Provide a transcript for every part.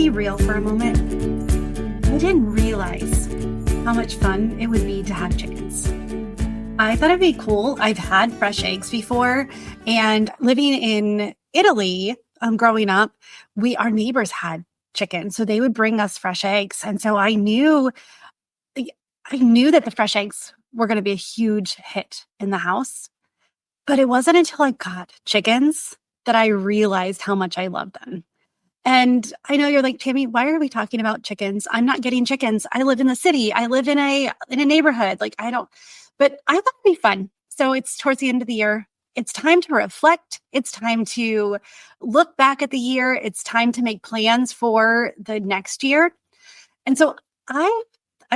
be real for a moment? I didn't realize how much fun it would be to have chickens. I thought it'd be cool. I've had fresh eggs before, and living in Italy, growing up, our neighbors had chickens, so they would bring us fresh eggs, and so I knew that the fresh eggs were going to be a huge hit in the house. But it wasn't until I got chickens that I realized how much I loved them. And I know you're like, Tammy, why are we talking about chickens? I'm not getting chickens. I live in the city. I live in a neighborhood. But I thought it'd be fun. So it's towards the end of the year. It's time to reflect. It's time to look back at the year. It's time to make plans for the next year. And so I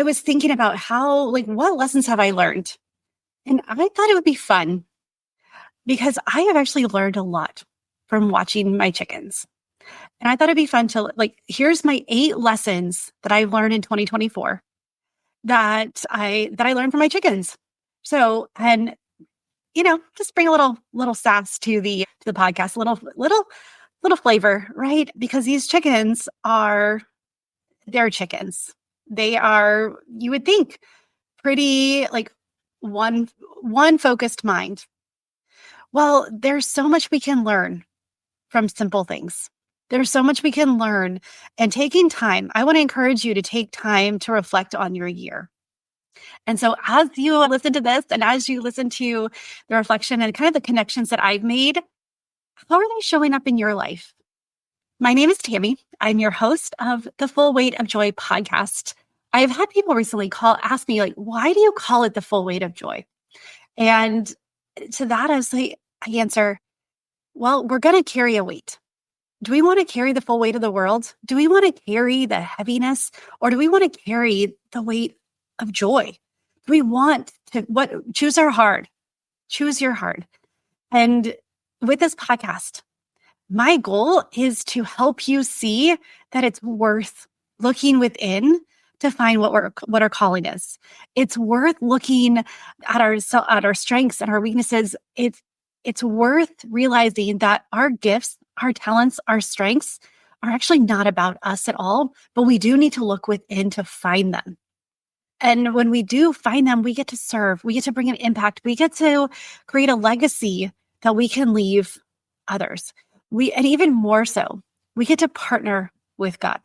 was thinking about what lessons have I learned? And I thought it would be fun because I have actually learned a lot from watching my chickens. And I thought it'd be fun to here's my 8 lessons that I've learned in 2024 that I learned from my chickens. So, and just bring a little sass to the podcast, little flavor, right? Because these chickens they're chickens. They are, you would think, pretty one focused mind. Well, there's so much we can learn from simple things. There's so much we can learn, and taking time. I want to encourage you to take time to reflect on your year. And so as you listen to this and as you listen to the reflection and kind of the connections that I've made, how are they showing up in your life? My name is Tammy. I'm your host of the Full Weight of Joy podcast. I've had people recently ask me, why do you call it the Full Weight of Joy? And to that, I answer, well, we're going to carry a weight. Do we want to carry the full weight of the world? Do we want to carry the heaviness, or do we want to carry the weight of joy? Do we want to choose our heart? Choose your heart. And with this podcast, my goal is to help you see that it's worth looking within to find what our calling is. It's worth looking at our strengths and our weaknesses. It's worth realizing that our gifts, our talents, our strengths are actually not about us at all, but we do need to look within to find them. And when we do find them, we get to serve, we get to bring an impact, we get to create a legacy that we can leave others. And even more so, we get to partner with God.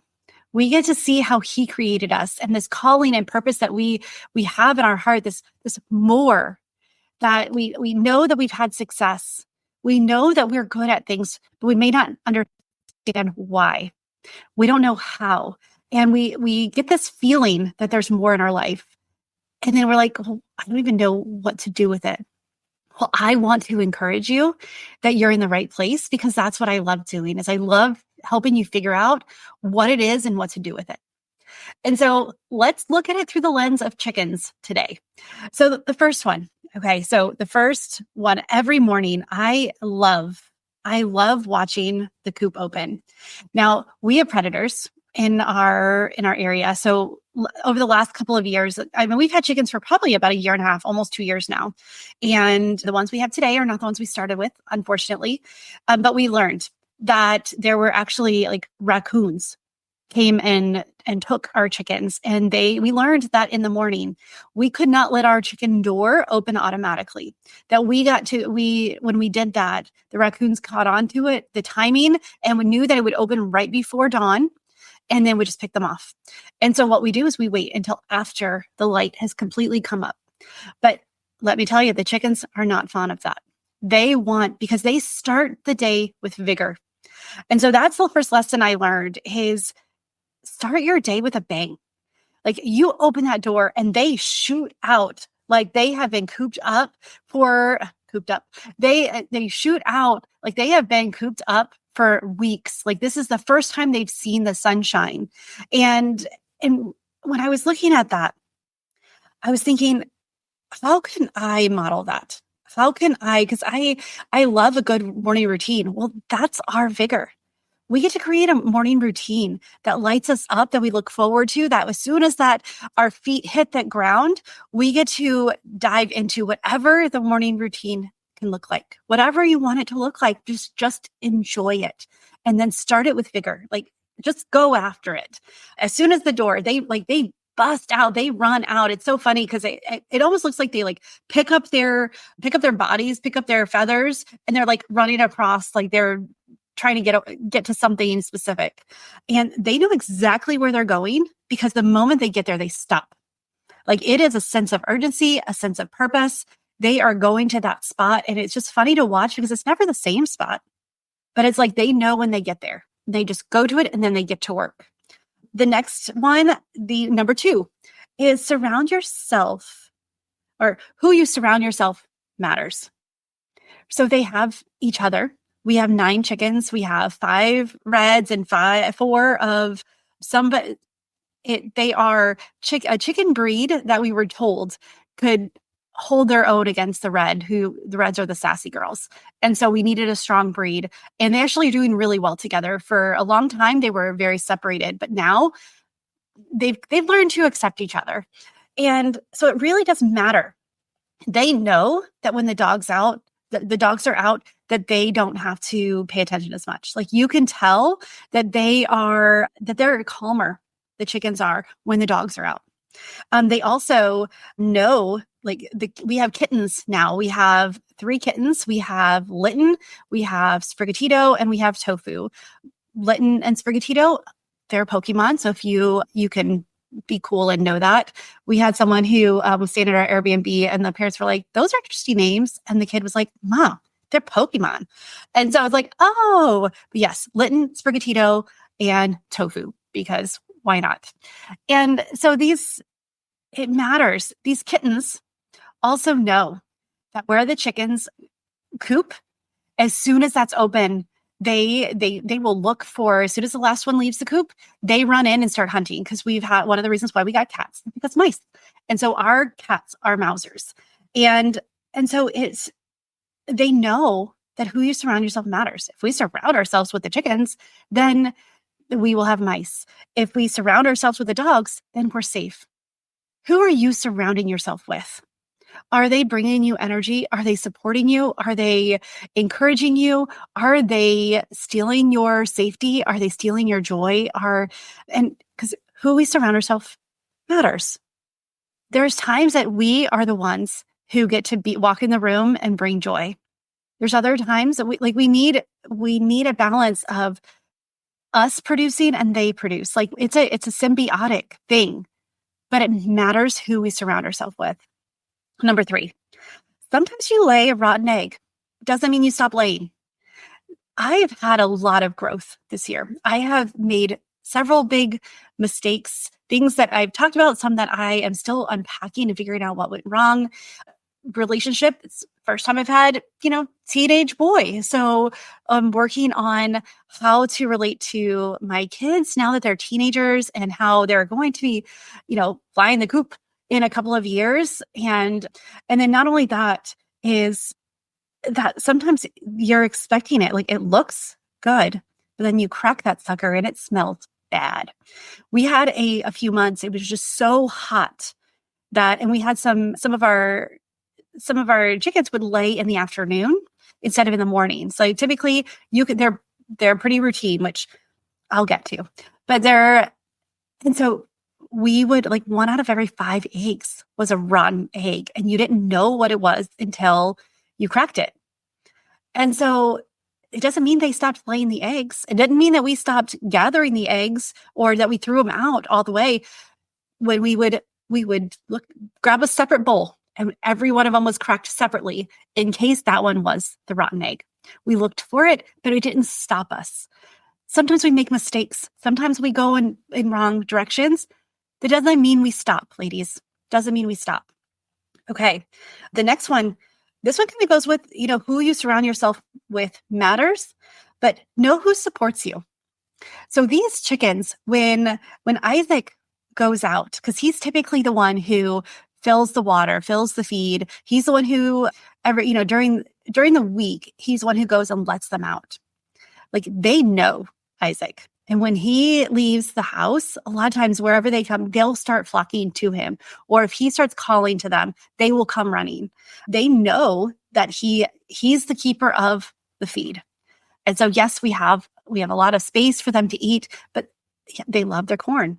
We get to see how He created us and this calling and purpose that we have in our heart, this more, that we know that we've had success. We know that we're good at things, but we may not understand why. We don't know how. And we get this feeling that there's more in our life. And then we're like, well, I don't even know what to do with it. Well, I want to encourage you that you're in the right place, because that's what I love doing, is I love helping you figure out what it is and what to do with it. And so let's look at it through the lens of chickens today. So the first one, okay. So the first one, every morning, I love watching the coop open. Now, we have predators in our area. So over the last couple of years, we've had chickens for probably about 1.5 years, almost 2 years now. And the ones we have today are not the ones we started with, unfortunately. But we learned that there were actually raccoons came in and took our chickens. And we learned that in the morning, we could not let our chicken door open automatically. That when we did that, the raccoons caught on to it, the timing, and we knew that it would open right before dawn. And then we just pick them off. And so what we do is we wait until after the light has completely come up. But let me tell you, the chickens are not fond of that. Because they start the day with vigor. And so that's the first lesson I learned, is start your day with a bang. You open that door and they shoot out like they have been cooped up. They shoot out like they have been cooped up for weeks. This is the first time they've seen the sunshine. And when I was looking at that, I was thinking, how can I model that? How can because I love a good morning routine. Well, that's our vigor. We get to create a morning routine that lights us up, that we look forward to, that as soon as our feet hit that ground, we get to dive into whatever the morning routine can look like. Whatever you want it to look like, just enjoy it. And then start it with vigor. Just go after it. As soon as the door, they bust out, they run out. It's so funny because it almost looks like they like pick up their bodies, pick up their feathers, and they're like running across, like they're trying to get to something specific. And they know exactly where they're going because the moment they get there, they stop. Like it is a sense of urgency, a sense of purpose. They are going to that spot. And it's just funny to watch because it's never the same spot, but it's like they know when they get there. They just go to it and then they get to work. The next one, the number 2, is surround yourself, or who you surround yourself matters. So they have each other. We have 9 chickens. We have 5 reds and 4 of some, but they are a chicken breed that we were told could hold their own against the reds are the sassy girls. And so we needed a strong breed, and they actually are doing really well together. For a long time, they were very separated, but now they've learned to accept each other. And so it really doesn't matter. They know that when the dogs are out, that they don't have to pay attention as much. Like you can tell that they're calmer. The chickens are when the dogs are out. They also know, we have kittens now. We have 3 kittens. We have Litten, we have Sprigatito, and we have Tofu. Litten and Sprigatito, they're Pokemon. So if you can be cool and know that. We had someone who was staying at our Airbnb, and the parents were like, "Those are interesting names." And the kid was like, "Mom, they're Pokemon." And so I was like, "Oh, but yes, Litten, Sprigatito, and Tofu, because why not?" And so it matters. These kittens also know that where the chickens coop, as soon as that's open, they will look for, as soon as the last one leaves the coop, they run in and start hunting, because we've had one of the reasons why we got cats, because mice. And so our cats are mousers. And so they know that who you surround yourself matters. If we surround ourselves with the chickens, then we will have mice. If we surround ourselves with the dogs, then we're safe. Who are you surrounding yourself with? Are they bringing you energy? Are they supporting you? Are they encouraging you? Are they stealing your safety? Are they stealing your joy? Because who we surround ourselves matters. There's times that we are the ones who get to walk in the room and bring joy. There's other times that we need a balance of us producing and they produce. Like it's a symbiotic thing, but it matters who we surround ourselves with. Number 3, sometimes you lay a rotten egg. Doesn't mean you stop laying. I have had a lot of growth this year. I have made several big mistakes, things that I've talked about, some that I am still unpacking and figuring out what went wrong. Relationship, it's first time I've had, teenage boy. So I'm working on how to relate to my kids now that they're teenagers, and how they're going to be, flying the coop in a couple of years. And then not only that, is that sometimes you're expecting it, like it looks good, but then you crack that sucker and it smells bad. We had a few months, it was just so hot and we had some of our chickens would lay in the afternoon instead of in the morning. So typically they're pretty routine, which I'll get to, and so we would, like, 1 out of every 5 eggs was a rotten egg, and you didn't know what it was until you cracked it. And so it doesn't mean they stopped laying the eggs. It didn't mean that we stopped gathering the eggs or that we threw them out all the way. When we would grab a separate bowl, and every one of them was cracked separately in case that one was the rotten egg. We looked for it, but it didn't stop us. Sometimes we make mistakes. Sometimes we go in wrong directions. That doesn't mean we stop, ladies. Doesn't mean we stop. Okay. The next one, this one kind of goes with, who you surround yourself with matters, but know who supports you. So these chickens, when Isaac goes out, because he's typically the one who fills the water, fills the feed. He's the one who during the week, he's the one who goes and lets them out. Like, they know Isaac. And when he leaves the house, a lot of times wherever they come, they'll start flocking to him. Or if he starts calling to them, they will come running. They know that he's the keeper of the feed. And so, yes, we have We have a lot of space for them to eat, but they love their corn.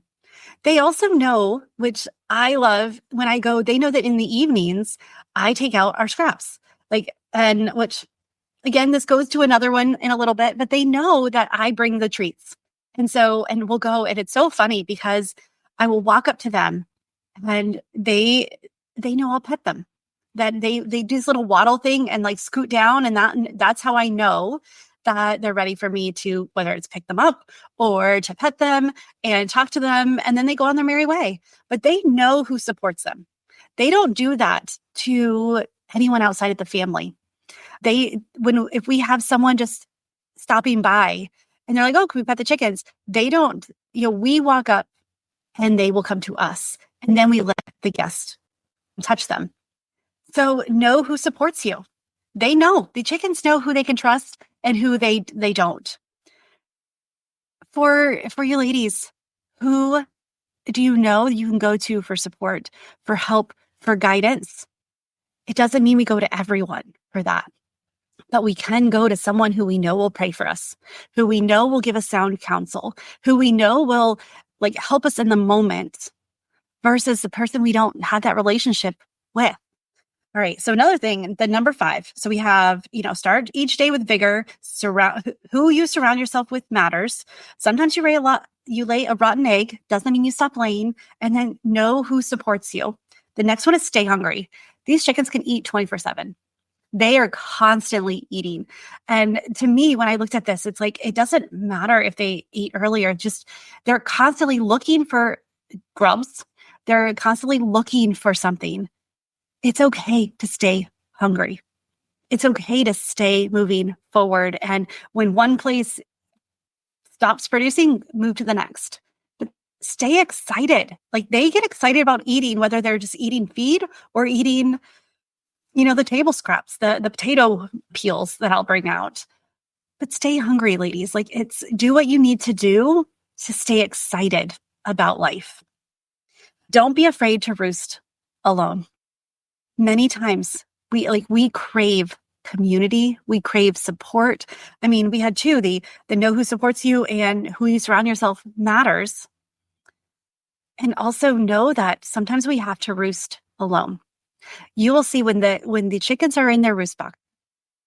They also know, which I love when I go, they know that in the evenings, I take out our scraps. And which again, this goes to another one in a little bit, but they know that I bring the treats. And we'll go, and it's so funny because I will walk up to them and they know I'll pet them. That they do this little waddle thing and like scoot down, and that's how I know that they're ready for me to, whether it's pick them up or to pet them and talk to them, and then they go on their merry way. But they know who supports them. They don't do that to anyone outside of the family. If we have someone just stopping by and they're like, "Oh, can we pet the chickens?" They don't, we walk up and they will come to us, and then we let the guest touch them. So know who supports you. They know, the chickens know who they can trust and who they don't. For you ladies, who do you know you can go to for support, for help, for guidance? It doesn't mean we go to everyone for that, but we can go to someone who we know will pray for us, who we know will give us sound counsel, who we know will help us in the moment versus the person we don't have that relationship with. All right. So another thing, the number 5. So we have, start each day with vigor. Who you surround yourself with matters. Sometimes you lay a rotten egg. Doesn't mean you stop laying. And then know who supports you. The next one is stay hungry. These chickens can eat 24/7. They are constantly eating. And to me, when I looked at this, it's like, it doesn't matter if they eat earlier, just they're constantly looking for grubs. They're constantly looking for something. It's okay to stay hungry. It's okay to stay moving forward. And when one place stops producing, move to the next. But stay excited. They get excited about eating, whether they're just eating feed or eating, the table scraps, the potato peels that I'll bring out. But stay hungry, ladies. Do what you need to do to stay excited about life. Don't be afraid to roost alone. Many times we crave community, we crave support. I mean, we had two, the know who supports you and who you surround yourself matters. And also know that sometimes we have to roost alone. You will see when the chickens are in their roost box,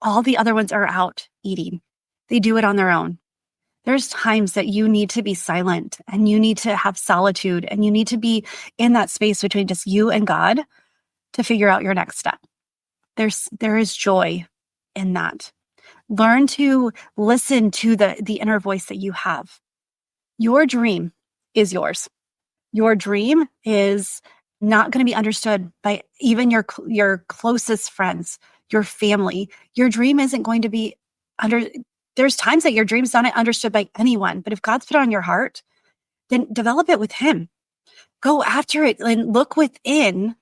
all the other ones are out eating. They do it on their own. There's times that you need to be silent and you need to have solitude and you need to be in that space between just you and God to figure out your next step. There is joy in that. Learn to listen to the inner voice that you have. Your dream is yours. Your dream is not going to be understood by even your closest friends, your family. Your dream isn't going to be there's times that your dream's not understood by anyone, but if God's put it on your heart, then develop it with Him. Go after it and look within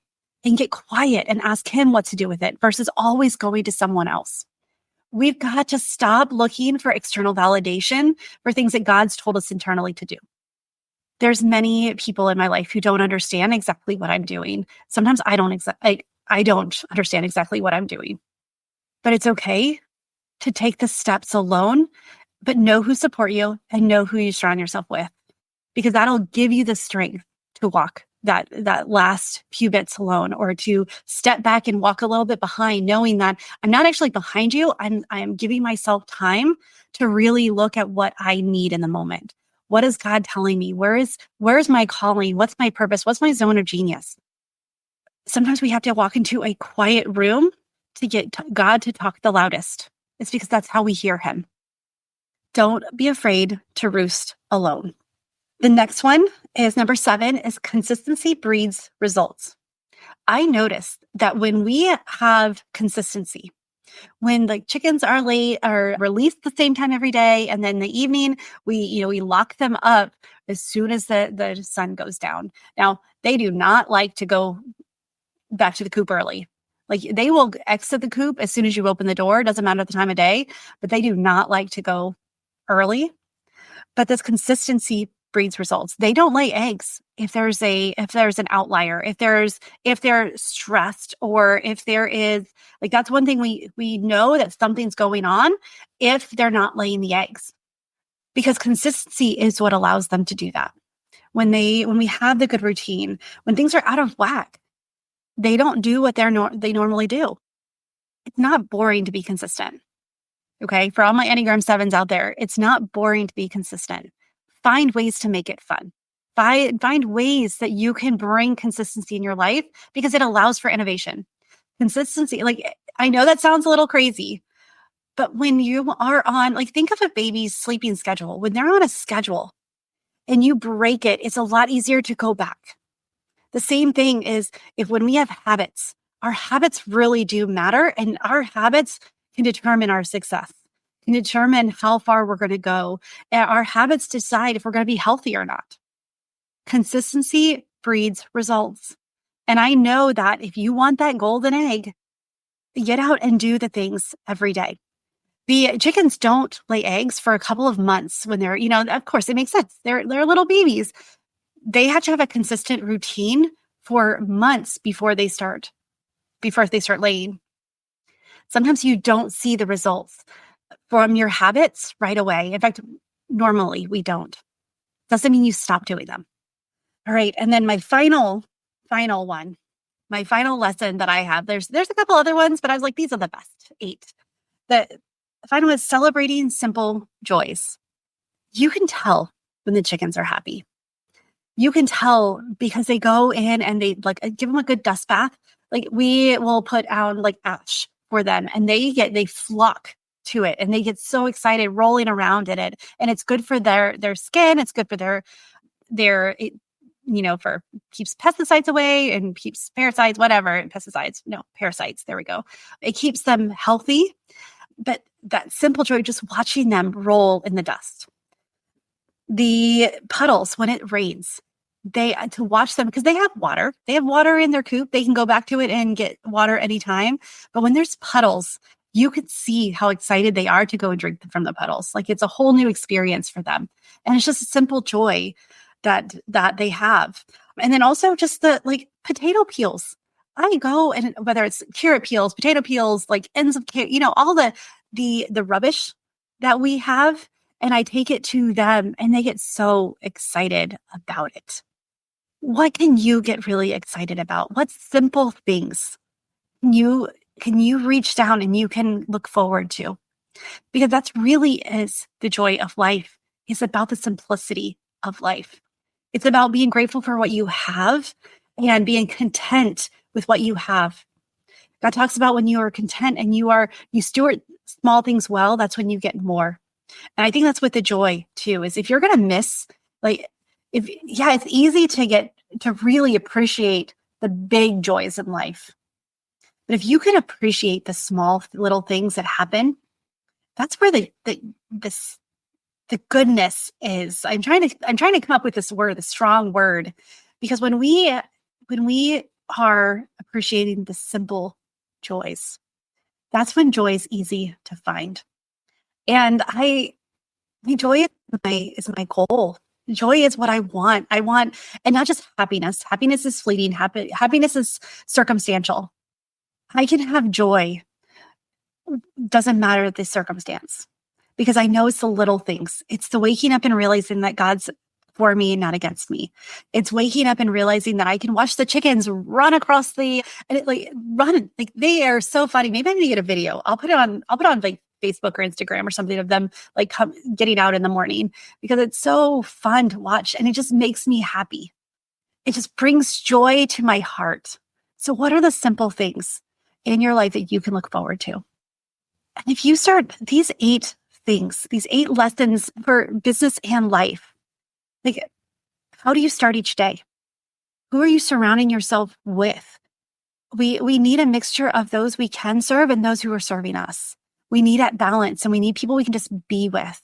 and get quiet and ask Him what to do with it versus always going to someone else. We've got to stop looking for external validation for things that God's told us internally to do. There's many people in my life who don't understand exactly what I'm doing. Sometimes I don't understand exactly what I'm doing. But it's okay to take the steps alone, but know who support you and know who you surround yourself with, because that'll give you the strength to walk that last few bits alone, or to step back and walk a little bit behind, knowing that I'm not actually behind you. I'm giving myself time to really look at what I need in the moment. What is God telling me? Where is my calling? What's my purpose? What's my zone of genius? Sometimes we have to walk into a quiet room to get God to talk the loudest. It's because that's how we hear Him. Don't be afraid to roost alone. The next one is number 7, is consistency breeds results. I noticed that when we have consistency, when chickens are released the same time every day, and then the evening we lock them up as soon as the sun goes down. Now, they do not like to go back to the coop early. They will exit the coop as soon as you open the door. It doesn't matter the time of day, but they do not like to go early. But this consistency breeds results. They don't lay eggs if there's an outlier, if they're stressed, or if there is that's one thing we know that something's going on if they're not laying the eggs. because consistency is what allows them to do that. When we have the good routine, when things are out of whack, they don't do what they normally do. It's not boring to be consistent. Okay. For all my Enneagram 7s out there, it's not boring to be consistent. Find ways to make it fun. Find ways that you can bring consistency in your life because it allows for innovation. Consistency, like I know that sounds a little crazy, but when you are on, like, think of a baby's sleeping schedule. When they're on a schedule and you break it, it's a lot easier to go back. The same thing is if when we have habits, our habits really do matter, and our habits can determine our success, can determine how far we're going to go. And our habits decide if we're going to be healthy or not. Consistency breeds results. And I know that if you want that golden egg, get out and do the things every day. The chickens don't lay eggs for a couple of months when they're, of course it makes sense. They're little babies. They have to have a consistent routine for months before they start laying. Sometimes you don't see the results from your habits right away. In fact, normally we don't. Doesn't mean you stop doing them. All right. And then my final one, my final lesson that I have, there's a couple other ones, but I was like, these are the best 8. The final one is celebrating simple joys. You can tell when the chickens are happy. You can tell because they go in and they give them a good dust bath. Like we will put out like ash for them and they flock to it and they get so excited rolling around in it. And it's good for their skin. It's good for for keeps pesticides away and keeps parasites, parasites. There we go. It keeps them healthy. But that simple joy, just watching them roll in the dust. The puddles when it rains, to watch them because they have water. They have water in their coop. They can go back to it and get water anytime. But when there's puddles, you could see how excited they are to go and drink from the puddles. Like it's a whole new experience for them. And it's just a simple joy that they have. And then also just the potato peels. I go and whether it's carrot peels, potato peels, like ends of carrot, all the rubbish that we have, and I take it to them and they get so excited about it. What can you get really excited about? What simple things can you reach down and you can look forward to? Because that's really is the joy of life. It's about the simplicity of life. It's about being grateful for what you have and being content with what you have. God talks about when you are content and you steward small things well, that's when you get more. And I think that's with the joy too, is if you're going to miss, it's easy to really appreciate the big joys in life. But if you can appreciate the small little things that happen, that's where the goodness is. I'm trying to come up with this word, the strong word, because when we are appreciating the simple joys, that's when joy is easy to find. And joy is my goal. Joy is what I want. And not just happiness. Happiness is fleeting. Happiness is circumstantial. I can have joy. Doesn't matter the circumstance, because I know it's the little things. It's the waking up and realizing that God's for me and not against me. It's waking up and realizing that I can watch the chickens run across they are so funny. Maybe I need to get a video. I'll put it on like Facebook or Instagram or something of them getting out in the morning, because it's so fun to watch and it just makes me happy. It just brings joy to my heart. So what are the simple things in your life that you can look forward to? And if you start these 8 things, these 8 lessons for business and life, how do you start each day? Who are you surrounding yourself with? We need a mixture of those we can serve and those who are serving us. We need that balance, and we need people we can just be with.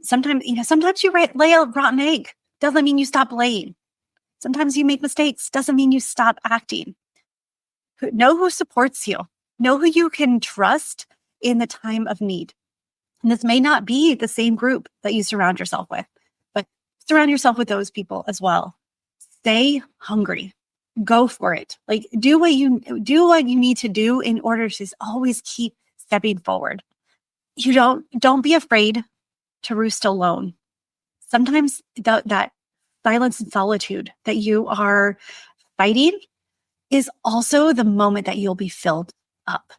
Sometimes you lay a rotten egg. Doesn't mean you stop laying. Sometimes you make mistakes. Doesn't mean you stop acting. Know who supports you. Know who you can trust in the time of need. And this may not be the same group that you surround yourself with, but surround yourself with those people as well. Stay hungry. Go for it. Do what you need to do in order to always keep stepping forward. Don't be afraid to roost alone. Sometimes that silence and solitude that you are fighting is also the moment that you'll be filled up.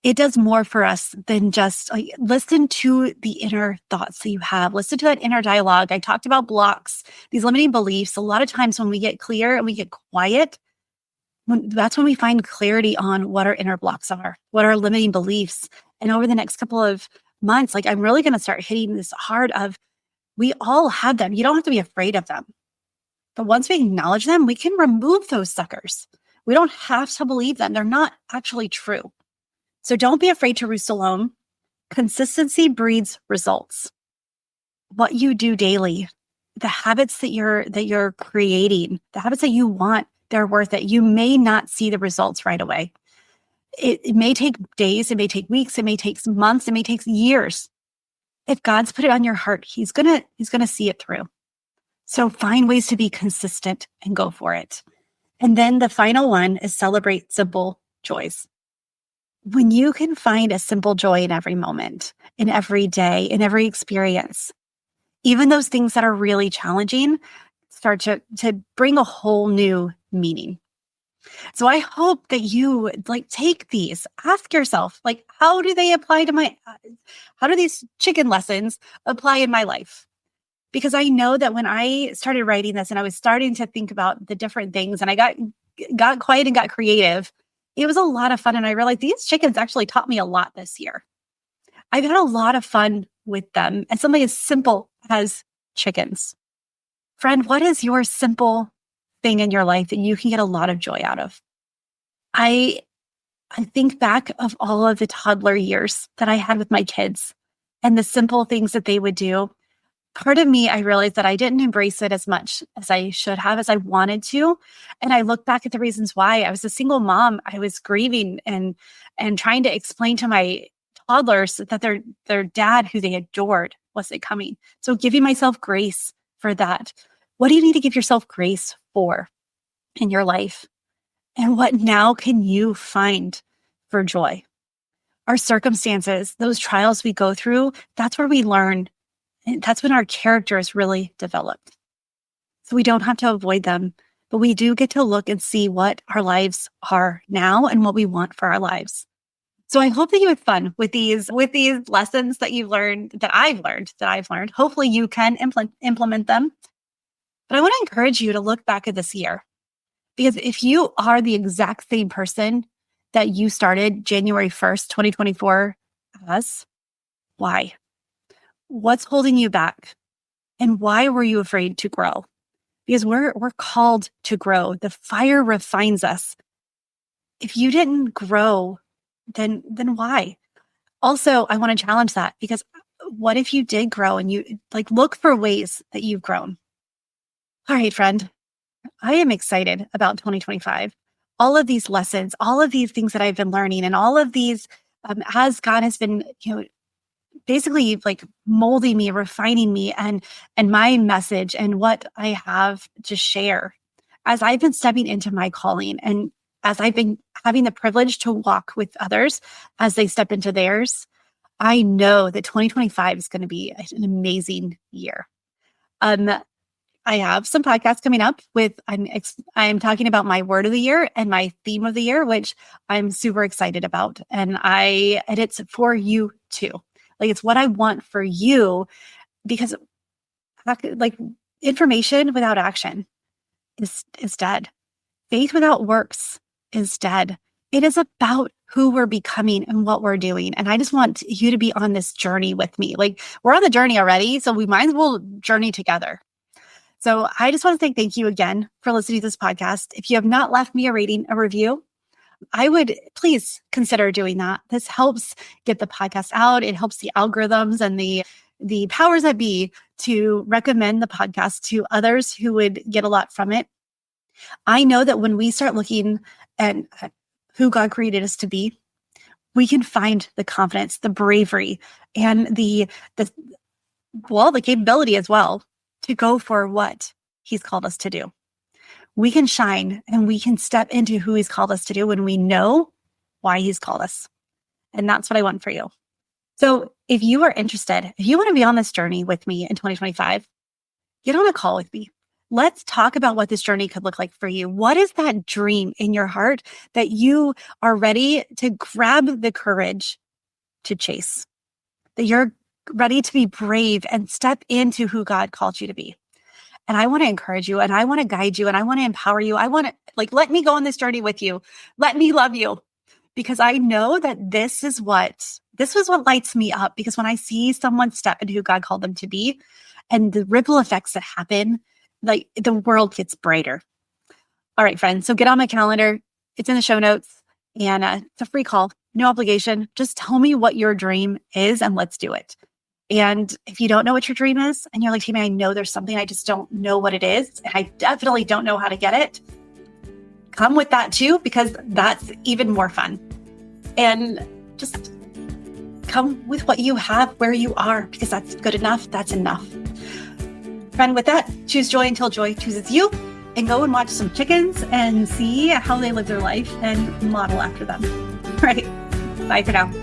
It does more for us than just like listen to the inner thoughts that you have. Listen to that inner dialogue. I talked about blocks, these limiting beliefs. A lot of times when we get clear and we get quiet, that's when we find clarity on what our inner blocks are, what our limiting beliefs. And over the next couple of months, like I'm really going to start hitting this hard of we all have them. You don't have to be afraid of them. But once we acknowledge them, we can remove those suckers. We don't have to believe them. They're not actually true. So don't be afraid to roost alone. Consistency breeds results. What you do daily, the habits that you're creating, the habits that you want, they're worth it. You may not see the results right away. It may take days, it may take weeks, it may take months, it may take years. If God's put it on your heart, he's gonna see it through. So find ways to be consistent and go for it. And then the final one is celebrate simple joys. When you can find a simple joy in every moment, in every day, in every experience, even those things that are really challenging start to bring a whole new meaning. So I hope that you like take these, ask yourself, like, how do they apply to how do these chicken lessons apply in my life? Because I know that when I started writing this and I was starting to think about the different things and I got quiet and got creative, it was a lot of fun. And I realized these chickens actually taught me a lot this year. I've had a lot of fun with them and something as simple as chickens. Friend, what is your simple thing in your life that you can get a lot of joy out of? I think back of all of the toddler years that I had with my kids and the simple things that they would do. Part of me, I realized that I didn't embrace it as much as I should have, as I wanted to. And I look back at the reasons why. I was a single mom. I was grieving and trying to explain to my toddlers that their dad, who they adored, wasn't coming. So giving myself grace for that. What do you need to give yourself grace for in your life? And what now can you find for joy? Our circumstances, those trials we go through, that's where we learn. And that's when our character is really developed. So we don't have to avoid them, but we do get to look and see what our lives are now and what we want for our lives. So I hope that you had fun with these lessons that you've learned, that I've learned. Hopefully you can implement them. But I want to encourage you to look back at this year, because if you are the exact same person that you started January 1st, 2024 as, why? What's holding you back? And why were you afraid to grow? Because we're called to grow. The fire refines us. If you didn't grow, then why? Also, I want to challenge that, because what if you did grow and you look for ways that you've grown? All right, friend, I am excited about 2025. All of these lessons, all of these things that I've been learning, and all of these, as God has been, basically molding me, refining me, and my message and what I have to share as I've been stepping into my calling, and as I've been having the privilege to walk with others as they step into theirs. I know that 2025 is going to be an amazing year. I have some podcasts coming up I'm talking about my word of the year and my theme of the year, which I'm super excited about. And it's for you too. It's what I want for you, because information without action is dead. Faith without works is dead. It is about who we're becoming and what we're doing. And I just want you to be on this journey with me. We're on the journey already, so we might as well journey together. So I just want to say thank you again for listening to this podcast. If you have not left me a rating, a review, I would please consider doing that. This helps get the podcast out. It helps the algorithms and the powers that be to recommend the podcast to others who would get a lot from it. I know that when we start looking at who God created us to be, we can find the confidence, the bravery, and the capability as well to go for what He's called us to do. We can shine and we can step into who He's called us to do when we know why He's called us. And that's what I want for you. So if you are interested, if you want to be on this journey with me in 2025, get on a call with me. Let's talk about what this journey could look like for you. What is that dream in your heart that you are ready to grab the courage to chase? That you're ready to be brave and step into who God called you to be. And I want to encourage you, and I want to guide you, and I want to empower you. I want to let me go on this journey with you. Let me love you, because I know that this was what lights me up. Because when I see someone step into who God called them to be, and the ripple effects that happen, the world gets brighter. All right, friends. So get on my calendar. It's in the show notes, and it's a free call, no obligation. Just tell me what your dream is, and let's do it. And if you don't know what your dream is, and you're like, Tammy, I know there's something, I just don't know what it is, and I definitely don't know how to get it, come with that too, because that's even more fun. And just come with what you have where you are, because that's good enough. That's enough. Friend, with that, choose joy until joy chooses you, and go and watch some chickens and see how they live their life and model after them. All right. Bye for now.